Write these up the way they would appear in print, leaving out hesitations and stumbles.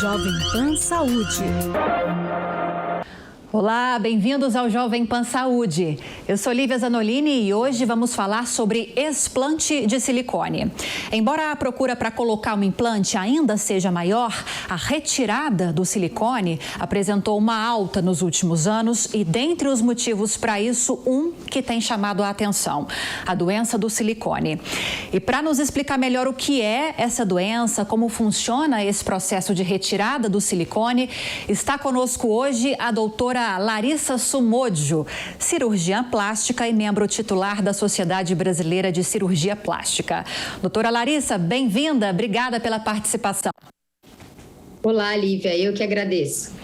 Jovem Pan Saúde. Olá, bem-vindos ao Jovem Pan Saúde. Eu sou Lívia Zanolini e hoje vamos falar sobre explante de silicone. Embora a procura para colocar um implante ainda seja maior, a retirada do silicone apresentou uma alta nos últimos anos e, dentre os motivos para isso, um que tem chamado a atenção: a doença do silicone. E para nos explicar melhor o que é essa doença, como funciona esse processo de retirada do silicone, está conosco hoje a doutora Larissa Sumodjo, cirurgiã plástica e membro titular da Sociedade Brasileira de Cirurgia Plástica. Doutora Larissa, bem-vinda, obrigada pela participação. Olá, Lívia, eu que agradeço.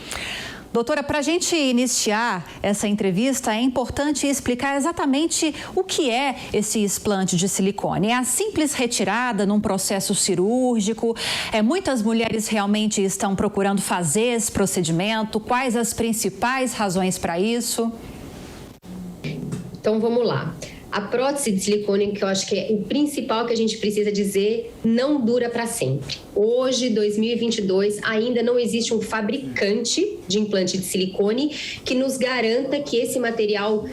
Doutora, para a gente iniciar essa entrevista, é importante explicar exatamente o que é esse explante de silicone. É a simples retirada num processo cirúrgico? Muitas mulheres realmente estão procurando fazer esse procedimento? Quais as principais razões para isso? Então, vamos lá. A prótese de silicone, que eu acho que é o principal que a gente precisa dizer, não dura para sempre. Hoje, 2022, ainda não existe um fabricante de implante de silicone que nos garanta que esse material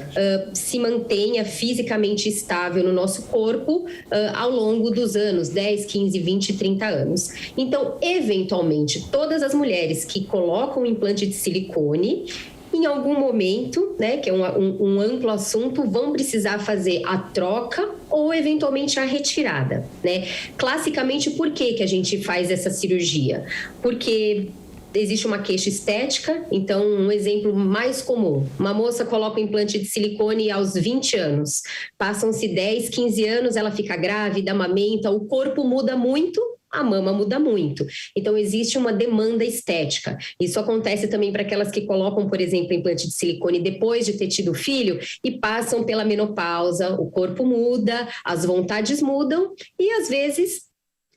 se mantenha fisicamente estável no nosso corpo ao longo dos anos, 10, 15, 20, 30 anos. Então, eventualmente, todas as mulheres que colocam implante de silicone, em algum momento, né, que é um amplo assunto, vão precisar fazer a troca ou eventualmente a retirada, né? Classicamente, por que a gente faz essa cirurgia? Porque existe uma queixa estética. Então, um exemplo mais comum: uma moça coloca um implante de silicone aos 20 anos, passam-se 10, 15 anos, ela fica grávida, amamenta, o corpo muda muito, a mama muda muito. Então, existe uma demanda estética. Isso acontece também para aquelas que colocam, por exemplo, implante de silicone depois de ter tido filho e passam pela menopausa, o corpo muda, as vontades mudam e, às vezes,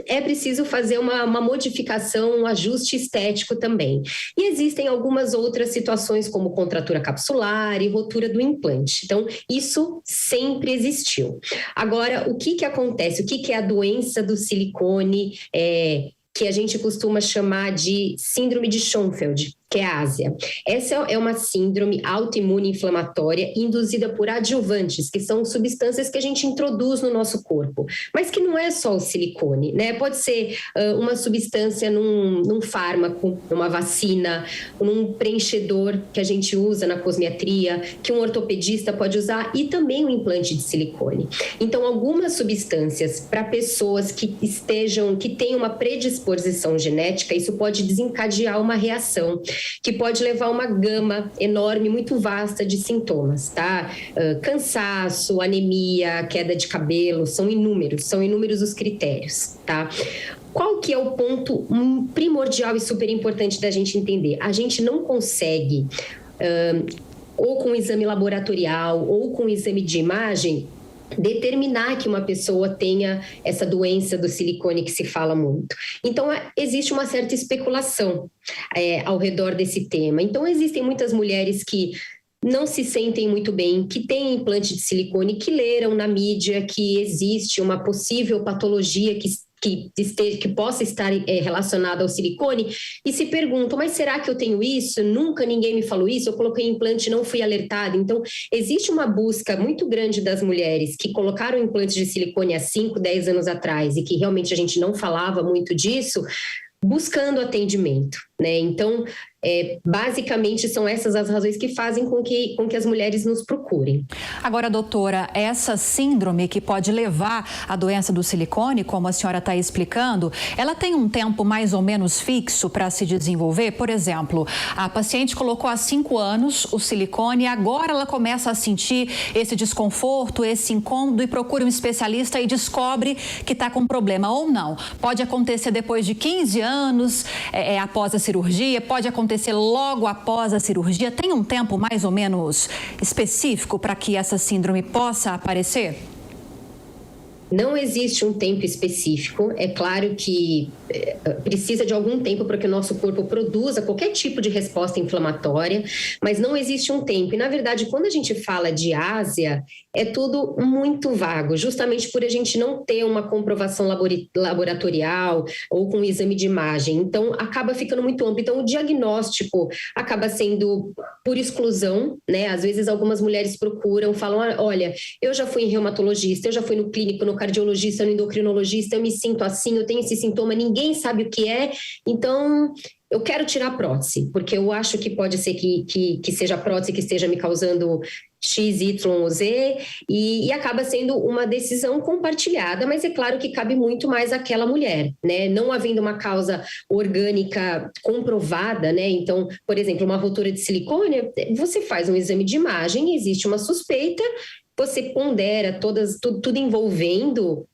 é preciso fazer uma modificação, um ajuste estético também. E existem algumas outras situações, como contratura capsular e rotura do implante. Então, isso sempre existiu. Agora, o que acontece? O que é a doença do silicone, que a gente costuma chamar de síndrome de Schoenfeld, que é a ásia? Essa é uma síndrome autoimune inflamatória induzida por adjuvantes, que são substâncias que a gente introduz no nosso corpo, mas que não é só o silicone, né? Pode ser uma substância num fármaco, numa vacina, num preenchedor que a gente usa na cosmetria, que um ortopedista pode usar, e também um implante de silicone. Então, algumas substâncias para pessoas que tenham uma predisposição genética, isso pode desencadear uma reação que pode levar a uma gama enorme, muito vasta de sintomas, tá? Cansaço, anemia, queda de cabelo, são inúmeros os critérios, tá? Qual que é o ponto primordial e super importante da gente entender? A gente não consegue, ou com exame laboratorial, ou com exame de imagem, determinar que uma pessoa tenha essa doença do silicone que se fala muito. Então, existe uma certa especulação ao redor desse tema. Então, existem muitas mulheres que não se sentem muito bem, que têm implante de silicone, que leram na mídia que existe uma possível patologia que possa estar relacionada ao silicone e se perguntam: mas será que eu tenho isso? Nunca ninguém me falou isso, eu coloquei implante e não fui alertada. Então, existe uma busca muito grande das mulheres que colocaram implantes de silicone há 5, 10 anos atrás e que realmente a gente não falava muito disso, buscando atendimento, né? Então, basicamente são essas as razões que fazem com que as mulheres nos procurem. Agora, doutora, essa síndrome que pode levar à doença do silicone, como a senhora está explicando, ela tem um tempo mais ou menos fixo para se desenvolver? Por exemplo, a paciente colocou há 5 anos o silicone e agora ela começa a sentir esse desconforto, esse incômodo e procura um especialista e descobre que está com problema, ou não? Pode acontecer depois de 15 anos, após a cirurgia, pode acontecer logo após a cirurgia? Tem um tempo mais ou menos específico para que essa síndrome possa aparecer? Não existe um tempo específico. É claro que precisa de algum tempo para que o nosso corpo produza qualquer tipo de resposta inflamatória, mas não existe um tempo. E, na verdade, quando a gente fala de ásia, é tudo muito vago, justamente por a gente não ter uma comprovação laboratorial ou com um exame de imagem. Então, acaba ficando muito amplo. Então, o diagnóstico acaba sendo por exclusão, né? Às vezes, algumas mulheres procuram, falam, olha, eu já fui em reumatologista, eu já fui no clínico, no cardiologista, no endocrinologista, eu me sinto assim, eu tenho esse sintoma, ninguém sabe o que é, então eu quero tirar a prótese, porque eu acho que pode ser que seja a prótese que esteja me causando X, Y ou Z, e acaba sendo uma decisão compartilhada, mas é claro que cabe muito mais àquela mulher, né? Não havendo uma causa orgânica comprovada, né? Então, por exemplo, uma rotura de silicone, você faz um exame de imagem, existe uma suspeita, você pondera tudo envolvendo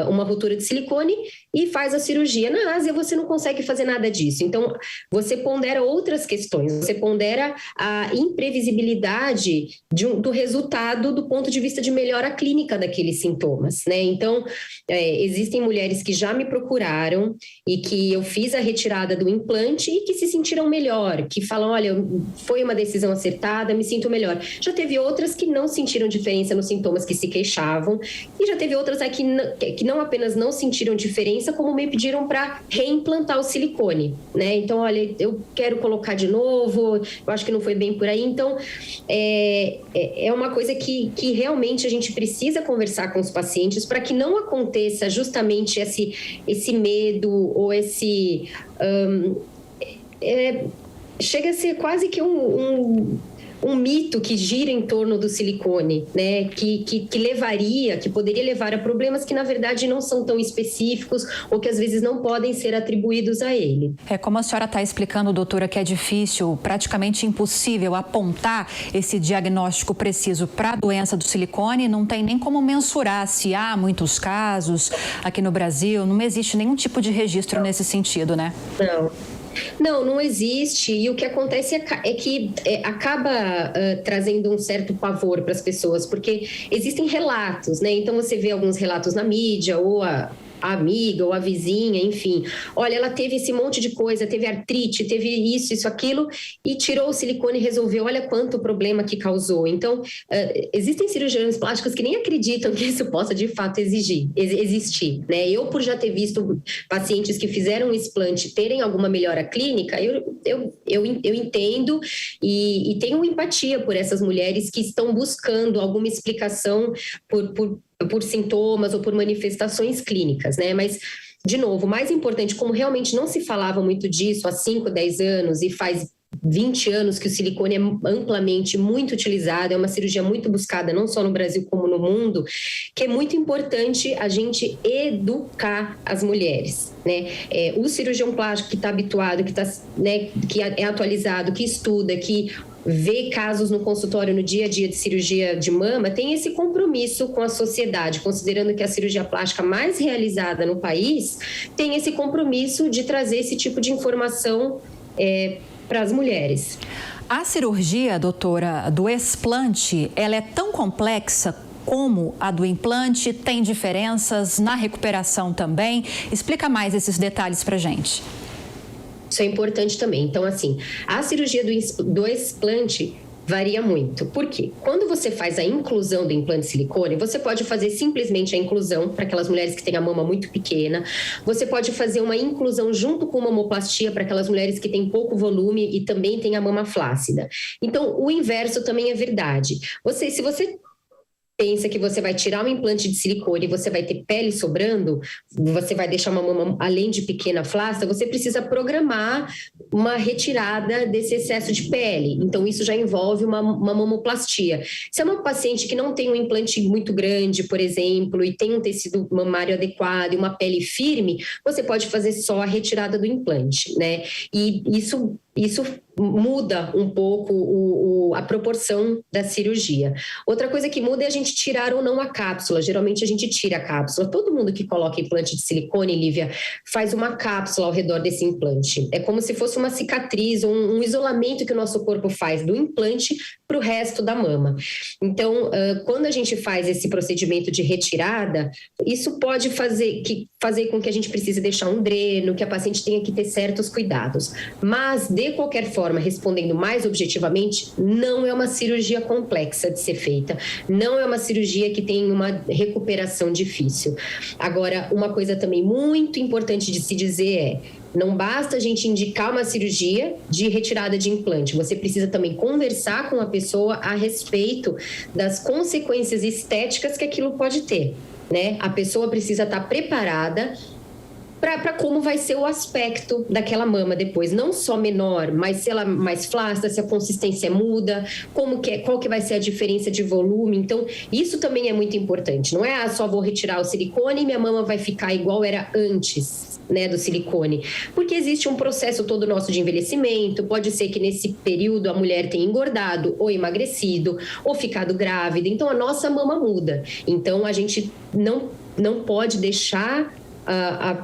uma rotura de silicone e faz a cirurgia. Na Ásia, você não consegue fazer nada disso. Então, você pondera outras questões, você pondera a imprevisibilidade do resultado do ponto de vista de melhora clínica daqueles sintomas, né? Então, existem mulheres que já me procuraram e que eu fiz a retirada do implante e que se sentiram melhor, que falam, olha, foi uma decisão acertada, me sinto melhor. Já teve outras que não sentiram diferença nos sintomas que se queixavam, e já teve outras que não apenas não sentiram diferença, como me pediram para reimplantar o silicone, né? Então, olha, eu quero colocar de novo, eu acho que não foi bem por aí. Então, é uma coisa que realmente a gente precisa conversar com os pacientes para que não aconteça justamente esse medo ou esse... chega a ser quase que um mito que gira em torno do silicone, né? Que poderia levar a problemas que, na verdade, não são tão específicos ou que, às vezes, não podem ser atribuídos a ele. Como a senhora está explicando, doutora, que é difícil, praticamente impossível apontar esse diagnóstico preciso para a doença do silicone, não tem nem como mensurar se há muitos casos aqui no Brasil, não existe nenhum tipo de registro nesse sentido, né? Não existe, e o que acontece é que acaba trazendo um certo pavor para as pessoas, porque existem relatos, né? Então você vê alguns relatos na mídia, ou a amiga ou a vizinha, enfim, olha, ela teve esse monte de coisa, teve artrite, teve isso, aquilo, e tirou o silicone e resolveu, olha quanto problema que causou. Então, existem cirurgiões plásticos que nem acreditam que isso possa de fato existir, né? Eu, por já ter visto pacientes que fizeram um explante terem alguma melhora clínica, eu entendo e tenho empatia por essas mulheres que estão buscando alguma explicação por sintomas ou por manifestações clínicas, né? Mas, de novo, o mais importante, como realmente não se falava muito disso há 5, 10 anos e faz 20 anos que o silicone é amplamente muito utilizado, é uma cirurgia muito buscada, não só no Brasil como no mundo, que é muito importante a gente educar as mulheres, né? O cirurgião plástico que está habituado, que é atualizado, que estuda, que vê casos no consultório no dia a dia de cirurgia de mama, tem esse compromisso com a sociedade, considerando que a cirurgia plástica mais realizada no país tem esse compromisso de trazer esse tipo de informação para as mulheres. A cirurgia, doutora, do explante, ela é tão complexa como a do implante? Tem diferenças na recuperação também? Explica mais esses detalhes para a gente. Isso é importante também. Então, assim, a cirurgia do explante varia muito. Por quê? Quando você faz a inclusão do implante de silicone, você pode fazer simplesmente a inclusão para aquelas mulheres que têm a mama muito pequena. Você pode fazer uma inclusão junto com mamoplastia para aquelas mulheres que têm pouco volume e também têm a mama flácida. Então, o inverso também é verdade. Se você pensa que você vai tirar um implante de silicone e você vai ter pele sobrando, você vai deixar uma mama, além de pequena, flácida, você precisa programar uma retirada desse excesso de pele. Então, isso já envolve uma mamoplastia. Se é uma paciente que não tem um implante muito grande, por exemplo, e tem um tecido mamário adequado e uma pele firme, você pode fazer só a retirada do implante, né? E isso isso muda um pouco a proporção da cirurgia. Outra coisa que muda é a gente tirar ou não a cápsula. Geralmente a gente tira a cápsula. Todo mundo que coloca implante de silicone, Lívia, faz uma cápsula ao redor desse implante. É como se fosse uma cicatriz, um isolamento que o nosso corpo faz do implante para o resto da mama. Então, quando a gente faz esse procedimento de retirada, isso pode fazer com que a gente precise deixar um dreno, que a paciente tenha que ter certos cuidados. Mas, de qualquer forma, respondendo mais objetivamente, não é uma cirurgia complexa de ser feita, não é uma cirurgia que tem uma recuperação difícil. Agora, uma coisa também muito importante de se dizer é: não basta a gente indicar uma cirurgia de retirada de implante, você precisa também conversar com a pessoa a respeito das consequências estéticas que aquilo pode ter, né? A pessoa precisa estar preparada para como vai ser o aspecto daquela mama depois, não só menor, mas se ela é mais flácida, se a consistência muda, qual que vai ser a diferença de volume. Então, isso também é muito importante. Não é só vou retirar o silicone e minha mama vai ficar igual era antes, né, do silicone. Porque existe um processo todo nosso de envelhecimento, pode ser que nesse período a mulher tenha engordado ou emagrecido ou ficado grávida. Então, a nossa mama muda. Então, a gente não pode deixar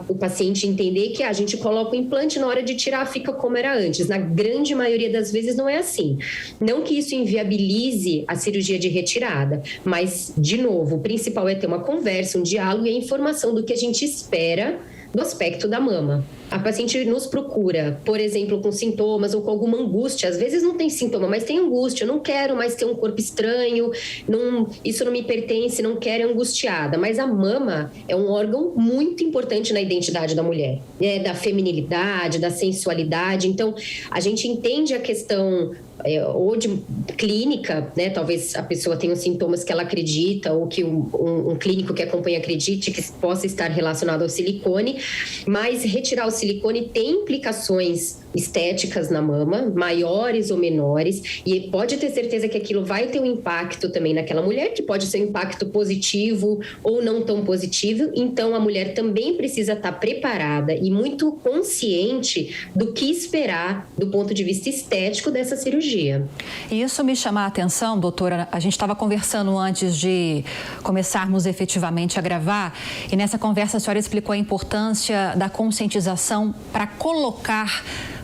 o paciente entender que a gente coloca o implante, na hora de tirar fica como era antes. Na grande maioria das vezes não é assim. Não que isso inviabilize a cirurgia de retirada, mas, de novo, o principal é ter uma conversa, um diálogo e a informação do que a gente espera do aspecto da mama. A paciente nos procura, por exemplo, com sintomas ou com alguma angústia. Às vezes não tem sintoma, mas tem angústia. Eu não quero mais ter um corpo estranho, isso não me pertence, não quero, é angustiada. Mas a mama é um órgão muito importante na identidade da mulher, né? Da feminilidade, da sensualidade. Então, a gente entende a questão ou de clínica, né? Talvez a pessoa tenha os sintomas que ela acredita ou que um clínico que acompanha acredite que possa estar relacionado ao silicone, mas retirar o silicone tem implicações estéticas na mama, maiores ou menores, e pode ter certeza que aquilo vai ter um impacto também naquela mulher, que pode ser um impacto positivo ou não tão positivo. Então, a mulher também precisa estar preparada e muito consciente do que esperar do ponto de vista estético dessa cirurgia. E isso me chama a atenção, doutora. A gente estava conversando antes de começarmos efetivamente a gravar, e nessa conversa a senhora explicou a importância da conscientização para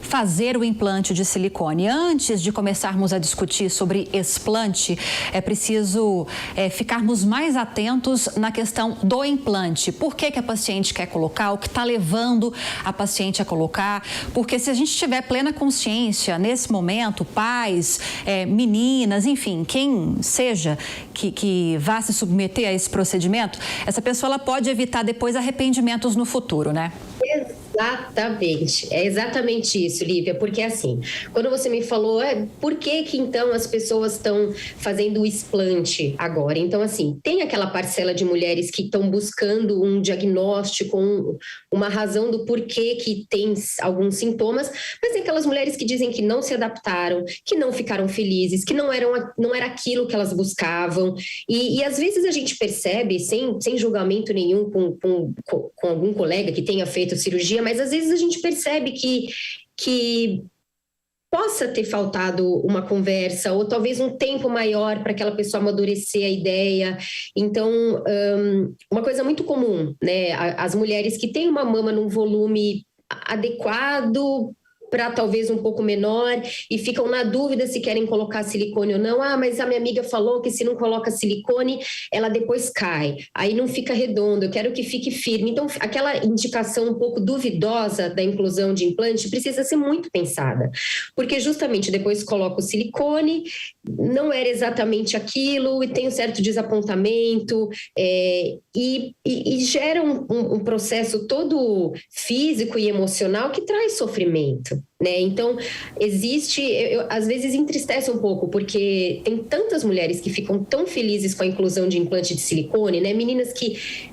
fazer o implante de silicone. Antes de começarmos a discutir sobre explante, é preciso ficarmos mais atentos na questão do implante. Por que a paciente quer colocar, o que está levando a paciente a colocar? Porque se a gente tiver plena consciência nesse momento, pais, meninas, enfim, quem seja que vá se submeter a esse procedimento, essa pessoa ela pode evitar depois arrependimentos no futuro, né? Exatamente, é exatamente isso, Lívia, porque assim, quando você me falou, por que então as pessoas estão fazendo o explante agora? Então, assim, tem aquela parcela de mulheres que estão buscando um diagnóstico, uma razão do porquê que tem alguns sintomas, mas tem aquelas mulheres que dizem que não se adaptaram, que não ficaram felizes, que não era aquilo que elas buscavam, e às vezes a gente percebe, sem julgamento nenhum com algum colega que tenha feito cirurgia, mas às vezes a gente percebe que possa ter faltado uma conversa ou talvez um tempo maior para aquela pessoa amadurecer a ideia. Então, uma coisa muito comum, né? As mulheres que têm uma mama num volume adequado para talvez um pouco menor e ficam na dúvida se querem colocar silicone ou não. Mas a minha amiga falou que se não coloca silicone, ela depois cai. Aí não fica redondo, eu quero que fique firme. Então, aquela indicação um pouco duvidosa da inclusão de implante precisa ser muito pensada. Porque justamente depois coloca o silicone, não era exatamente aquilo e tem um certo desapontamento e gera um processo todo físico e emocional que traz sofrimento. Né? Então, às vezes entristece um pouco, porque tem tantas mulheres que ficam tão felizes com a inclusão de implante de silicone, né? Meninas que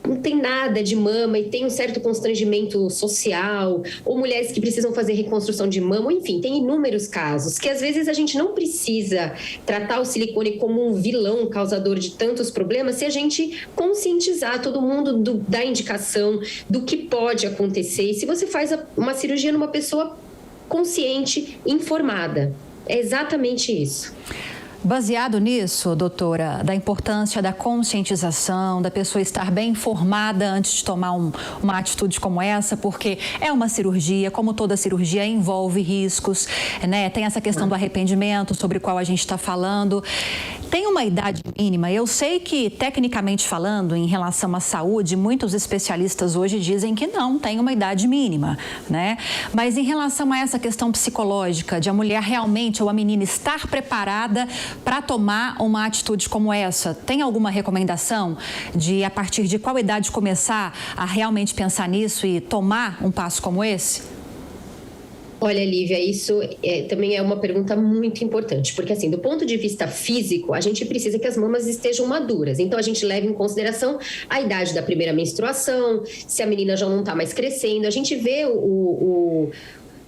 não tem nada de mama e tem um certo constrangimento social, ou mulheres que precisam fazer reconstrução de mama, enfim, tem inúmeros casos que às vezes a gente não precisa tratar o silicone como um vilão causador de tantos problemas se a gente conscientizar todo mundo da indicação, do que pode acontecer. E se você faz uma cirurgia numa pessoa consciente, informada. É exatamente isso. Baseado nisso, doutora, da importância da conscientização, da pessoa estar bem informada antes de tomar uma atitude como essa, porque é uma cirurgia, como toda cirurgia, envolve riscos, né? Tem essa questão do arrependimento, sobre o qual a gente está falando. Tem uma idade mínima? Eu sei que, tecnicamente falando, em relação à saúde, muitos especialistas hoje dizem que não tem uma idade mínima, né? Mas em relação a essa questão psicológica, de a mulher realmente ou a menina estar preparada para tomar uma atitude como essa, tem alguma recomendação de, a partir de qual idade, começar a realmente pensar nisso e tomar um passo como esse? Olha, Lívia, isso também é uma pergunta muito importante, porque assim, do ponto de vista físico, a gente precisa que as mamas estejam maduras. Então, a gente leva em consideração a idade da primeira menstruação, se a menina já não está mais crescendo. A gente vê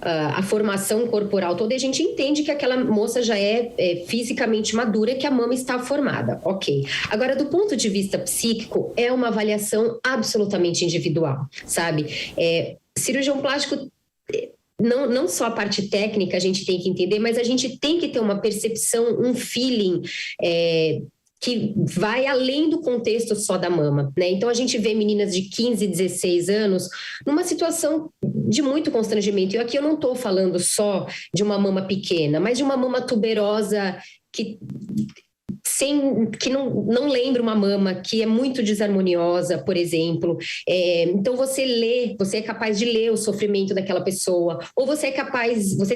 a formação corporal toda e a gente entende que aquela moça já é fisicamente madura, que a mama está formada, ok. Agora, do ponto de vista psíquico, é uma avaliação absolutamente individual, sabe? Cirurgião plástico... Não só a parte técnica a gente tem que entender, mas a gente tem que ter uma percepção, um feeling que vai além do contexto só da mama, né? Então, a gente vê meninas de 15, 16 anos numa situação de muito constrangimento. E aqui eu não estou falando só de uma mama pequena, mas de uma mama tuberosa que não lembra uma mama, que é muito desarmoniosa, por exemplo. Então, você é capaz de ler o sofrimento daquela pessoa, ou você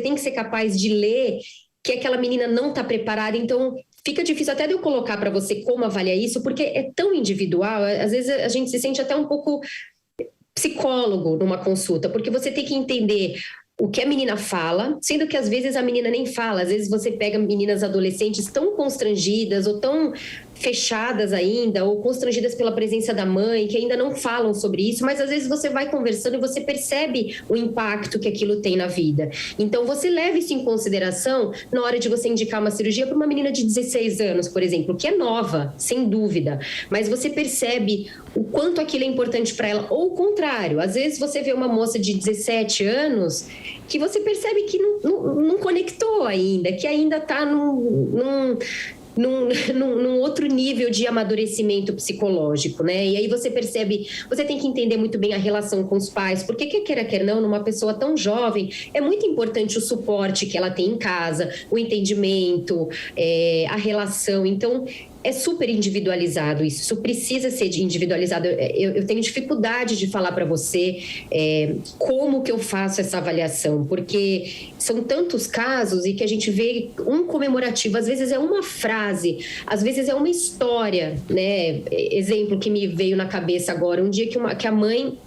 tem que ser capaz de ler que aquela menina não está preparada. Então, fica difícil até de eu colocar para você como avaliar isso, porque é tão individual, às vezes a gente se sente até um pouco psicólogo numa consulta, porque você tem que entender o que a menina fala, sendo que às vezes a menina nem fala. Às vezes você pega meninas adolescentes tão constrangidas ou tão fechadas ainda, ou constrangidas pela presença da mãe, que ainda não falam sobre isso, mas às vezes você vai conversando e você percebe o impacto que aquilo tem na vida. Então, você leva isso em consideração na hora de você indicar uma cirurgia para uma menina de 16 anos, por exemplo, que é nova, sem dúvida, mas você percebe o quanto aquilo é importante para ela, ou o contrário. Às vezes você vê uma moça de 17 anos que você percebe que não conectou ainda, que ainda está num outro nível de amadurecimento psicológico, né? E aí você percebe, você tem que entender muito bem a relação com os pais, porque quer não, numa pessoa tão jovem, é muito importante o suporte que ela tem em casa, o entendimento, a relação. Então, é super individualizado isso precisa ser individualizado. Eu tenho dificuldade de falar para você como que eu faço essa avaliação, porque são tantos casos e que a gente vê um comemorativo, às vezes é uma frase, às vezes é uma história, né? Exemplo que me veio na cabeça agora, um dia que a mãe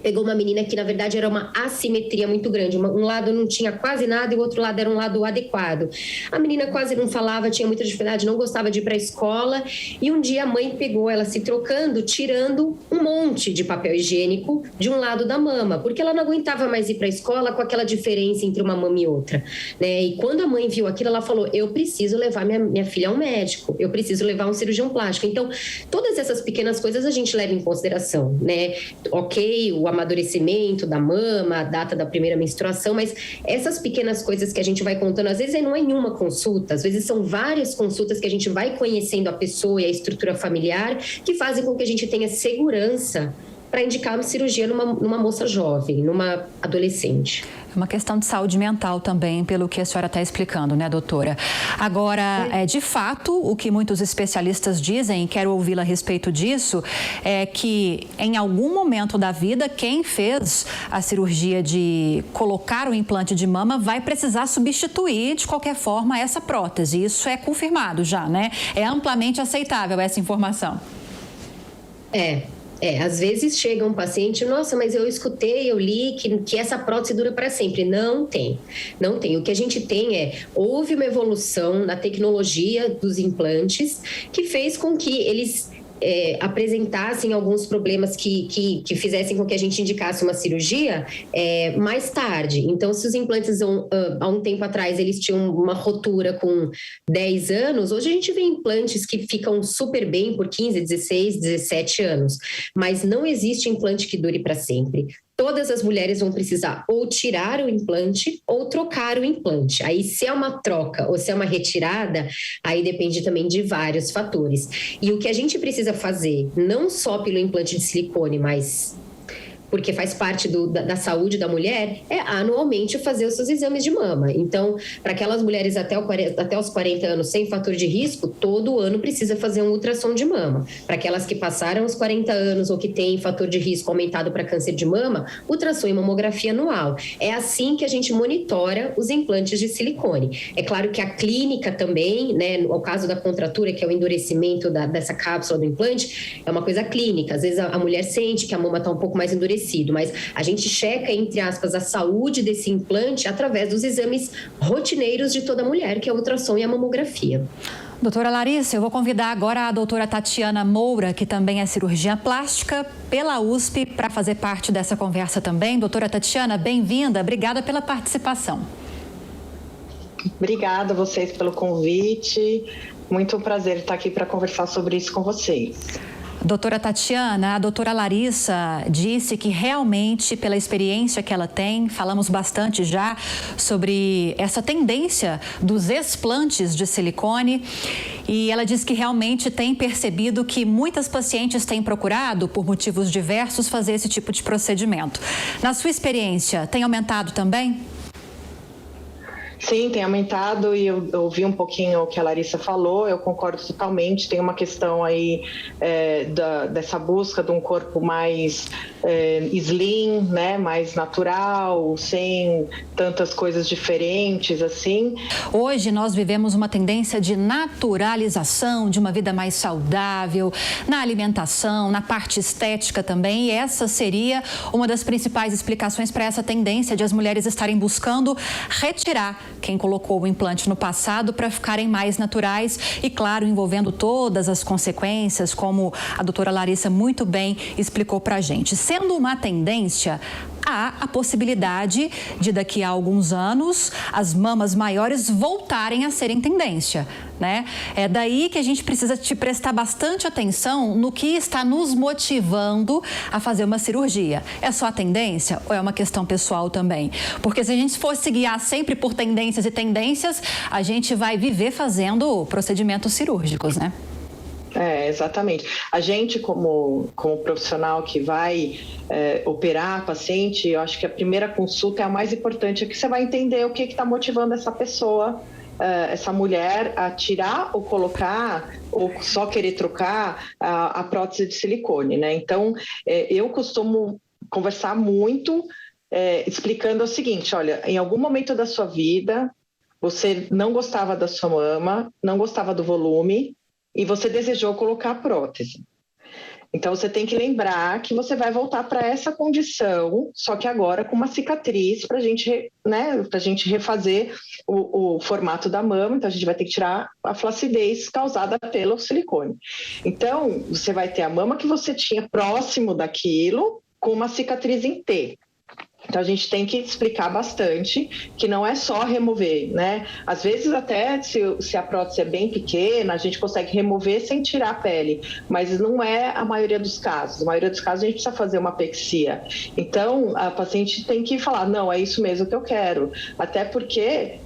pegou uma menina que, na verdade, era uma assimetria muito grande. Um lado não tinha quase nada e o outro lado era um lado adequado. A menina quase não falava, tinha muita dificuldade, não gostava de ir para a escola. E um dia a mãe pegou ela se trocando, tirando um monte de papel higiênico de um lado da mama, porque ela não aguentava mais ir para a escola com aquela diferença entre uma mama e outra, né? E quando a mãe viu aquilo, ela falou: eu preciso levar minha filha ao médico, eu preciso levar um cirurgião plástico. Então, todas essas pequenas coisas a gente leva em consideração, né? Ok, o amadurecimento da mama, a data da primeira menstruação, mas essas pequenas coisas que a gente vai contando, às vezes não é em uma consulta, às vezes são várias consultas que a gente vai conhecendo a pessoa e a estrutura familiar, que fazem com que a gente tenha segurança para indicar uma cirurgia numa moça jovem, numa adolescente. É uma questão de saúde mental também, pelo que a senhora está explicando, né, doutora? Agora, de fato, o que muitos especialistas dizem, e quero ouvi-la a respeito disso, é que em algum momento da vida, quem fez a cirurgia de colocar o implante de mama vai precisar substituir, de qualquer forma, essa prótese. Isso é confirmado já, né? É amplamente aceitável essa informação. Às vezes chega um paciente, nossa, mas eu escutei, eu li que essa prótese dura para sempre. Não tem. O que a gente tem houve uma evolução na tecnologia dos implantes que fez com que eles apresentassem alguns problemas que fizessem com que a gente indicasse uma cirurgia mais tarde. Então, se os implantes há um tempo atrás eles tinham uma rotura com 10 anos, hoje a gente vê implantes que ficam super bem por 15, 16, 17 anos, mas não existe implante que dure para sempre. Todas as mulheres vão precisar ou tirar o implante ou trocar o implante. Aí, se é uma troca ou se é uma retirada, aí depende também de vários fatores. E o que a gente precisa fazer, não só pelo implante de silicone, mas porque faz parte da saúde da mulher, é anualmente fazer os seus exames de mama. Então, para aquelas mulheres até os 40 anos sem fator de risco, todo ano precisa fazer um ultrassom de mama. Para aquelas que passaram os 40 anos ou que têm fator de risco aumentado para câncer de mama, ultrassom e mamografia anual. É assim que a gente monitora os implantes de silicone. É claro que a clínica também, né, no caso da contratura, que é o endurecimento dessa cápsula do implante, é uma coisa clínica. Às vezes a mulher sente que a mama está um pouco mais endurecida, mas a gente checa, entre aspas, a saúde desse implante através dos exames rotineiros de toda mulher, que é o ultrassom e a mamografia. Doutora Larissa, eu vou convidar agora a doutora Tatiana Moura, que também é cirurgiã plástica pela USP, para fazer parte dessa conversa também. Doutora Tatiana, bem-vinda, obrigada pela participação. Obrigada a vocês pelo convite, muito um prazer estar aqui para conversar sobre isso com vocês. Doutora Tatiana, a doutora Larissa disse que realmente, pela experiência que ela tem, falamos bastante já sobre essa tendência dos explantes de silicone, e ela diz que realmente tem percebido que muitas pacientes têm procurado, por motivos diversos, fazer esse tipo de procedimento. Na sua experiência, tem aumentado também? Sim, tem aumentado, e eu ouvi um pouquinho o que a Larissa falou, eu concordo totalmente. Tem uma questão aí dessa busca de um corpo mais slim, né, mais natural, sem tantas coisas diferentes assim. Hoje nós vivemos uma tendência de naturalização, de uma vida mais saudável, na alimentação, na parte estética também, e essa seria uma das principais explicações para essa tendência de as mulheres estarem buscando retirar quem colocou o implante no passado para ficarem mais naturais e, claro, envolvendo todas as consequências, como a doutora Larissa muito bem explicou para a gente. Sendo uma tendência, há a possibilidade de, daqui a alguns anos, as mamas maiores voltarem a serem tendência, né? É daí que a gente precisa te prestar bastante atenção no que está nos motivando a fazer uma cirurgia. É só a tendência ou é uma questão pessoal também? Porque se a gente for se guiar sempre por tendências e tendências, a gente vai viver fazendo procedimentos cirúrgicos, né? Exatamente. A gente, como profissional que vai operar a paciente, eu acho que a primeira consulta é a mais importante, é que você vai entender o que está motivando essa pessoa, essa mulher, a tirar ou colocar, ou só querer trocar a prótese de silicone, né? Então, eu costumo conversar muito, explicando o seguinte: olha, em algum momento da sua vida, você não gostava da sua mama, não gostava do volume, e você desejou colocar a prótese. Então, você tem que lembrar que você vai voltar para essa condição, só que agora com uma cicatriz para a gente, né, pra gente refazer o formato da mama. Então, a gente vai ter que tirar a flacidez causada pelo silicone. Então, você vai ter a mama que você tinha próximo daquilo, com uma cicatriz em T. Então, a gente tem que explicar bastante que não é só remover, né? Às vezes, até se a prótese é bem pequena, a gente consegue remover sem tirar a pele, mas não é a maioria dos casos. A maioria dos casos, a gente precisa fazer uma apexia. Então, a paciente tem que falar: não, é isso mesmo que eu quero. Até porque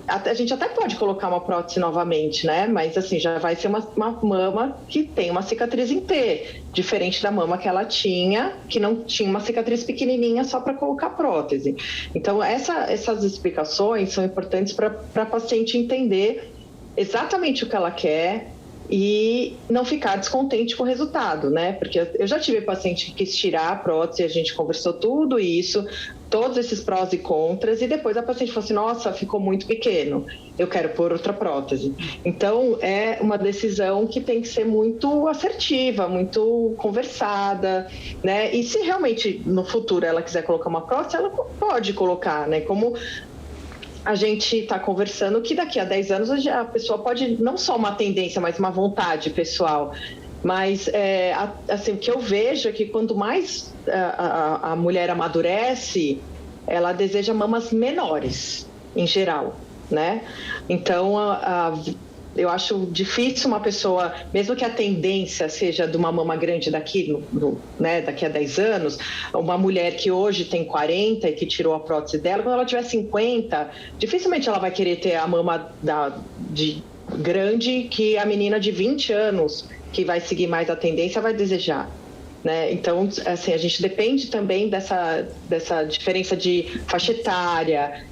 a gente até pode colocar uma prótese novamente, né? Mas assim, já vai ser uma mama que tem uma cicatriz em T, diferente da mama que ela tinha, que não tinha uma cicatriz pequenininha só para colocar prótese. Então, essas explicações são importantes para a paciente entender exatamente o que ela quer e não ficar descontente com o resultado, né? Porque eu já tive paciente que quis tirar a prótese, a gente conversou tudo isso, todos esses prós e contras, e depois a paciente falou assim: nossa, ficou muito pequeno, eu quero pôr outra prótese. Então, é uma decisão que tem que ser muito assertiva, muito conversada, né? E se realmente no futuro ela quiser colocar uma prótese, ela pode colocar, né? Como a gente está conversando que daqui a 10 anos a pessoa pode, não só uma tendência, mas uma vontade pessoal Mas, assim, o que eu vejo é que quanto mais a mulher amadurece, ela deseja mamas menores, em geral, né? Então, eu acho difícil uma pessoa, mesmo que a tendência seja de uma mama grande daqui a 10 anos, uma mulher que hoje tem 40 e que tirou a prótese dela, quando ela tiver 50, dificilmente ela vai querer ter a mama grande que a menina de 20 anos, que vai seguir mais a tendência, vai desejar. Né? Então, assim, a gente depende também dessa diferença de faixa etária,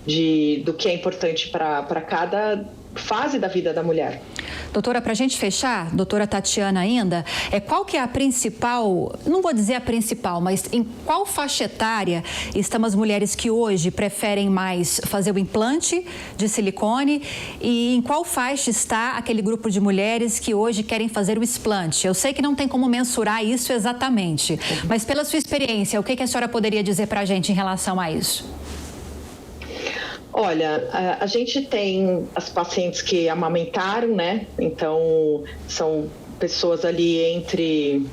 do que é importante para cada fase da vida da mulher. Doutora, para a gente fechar, doutora Tatiana ainda, qual que é a principal, não vou dizer a principal, mas em qual faixa etária estão as mulheres que hoje preferem mais fazer o implante de silicone e em qual faixa está aquele grupo de mulheres que hoje querem fazer o explante? Eu sei que não tem como mensurar isso exatamente, mas pela sua experiência, o que a senhora poderia dizer para a gente em relação a isso? Olha, a gente tem as pacientes que amamentaram, né? Então, são pessoas ali entre...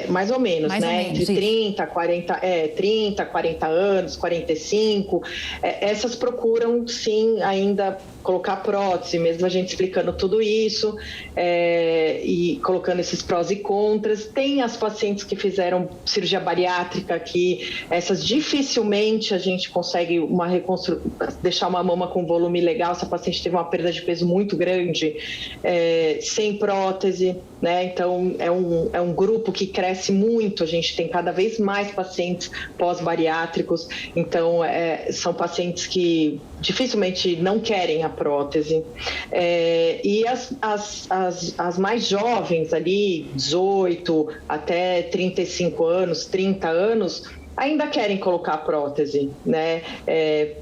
mais ou menos, né? Entre 30, 40 anos, 45. Essas procuram, sim, ainda colocar prótese, mesmo a gente explicando tudo isso e colocando esses prós e contras. Tem as pacientes que fizeram cirurgia bariátrica, que essas dificilmente a gente consegue deixar uma mama com volume legal. Se a paciente teve uma perda de peso muito grande, sem prótese, né? Então, é um grupo que cresce muito. A gente tem cada vez mais pacientes pós-bariátricos. Então, são pacientes que dificilmente não querem a prótese. E as mais jovens ali, 18 até 35 anos, 30 anos, ainda querem colocar a prótese, né?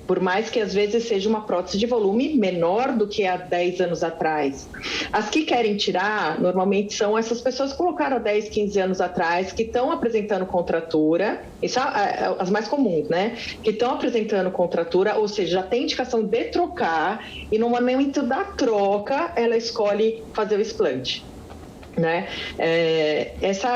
Por mais que às vezes seja uma prótese de volume menor do que há 10 anos atrás. As que querem tirar, normalmente são essas pessoas que colocaram há 10, 15 anos atrás, que estão apresentando contratura, isso as mais comuns, né? Que estão apresentando contratura, ou seja, já tem indicação de trocar e no momento da troca ela escolhe fazer o explante. Né? Essa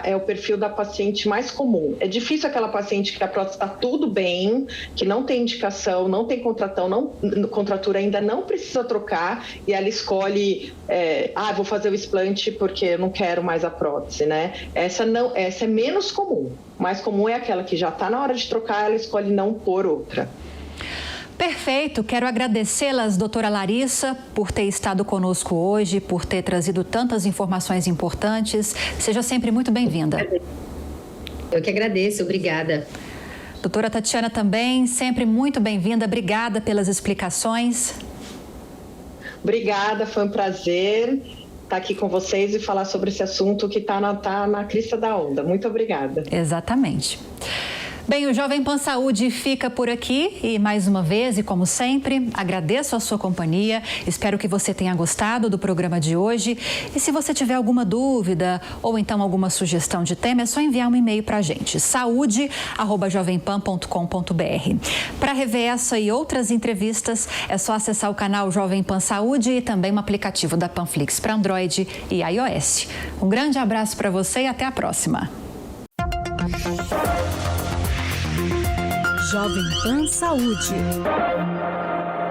é o perfil da paciente mais comum. É difícil aquela paciente que a prótese está tudo bem, que não tem indicação, não tem contratura, ainda não precisa trocar e ela escolhe, vou fazer o explante porque eu não quero mais a prótese, né? Essa é menos comum. Mais comum é aquela que já está na hora de trocar, ela escolhe não pôr outra. Perfeito. Quero agradecê-las, doutora Larissa, por ter estado conosco hoje, por ter trazido tantas informações importantes. Seja sempre muito bem-vinda. Eu que agradeço. Obrigada. Doutora Tatiana também, sempre muito bem-vinda. Obrigada pelas explicações. Obrigada, foi um prazer estar aqui com vocês e falar sobre esse assunto que está na crista da onda. Muito obrigada. Exatamente. Bem, o Jovem Pan Saúde fica por aqui e mais uma vez e como sempre, agradeço a sua companhia, espero que você tenha gostado do programa de hoje e se você tiver alguma dúvida ou então alguma sugestão de tema, é só enviar um e-mail para a gente, saude@jovempan.com.br. Para rever essa e outras entrevistas, é só acessar o canal Jovem Pan Saúde e também o aplicativo da Panflix para Android e iOS. Um grande abraço para você e até a próxima. Jovem Pan Saúde.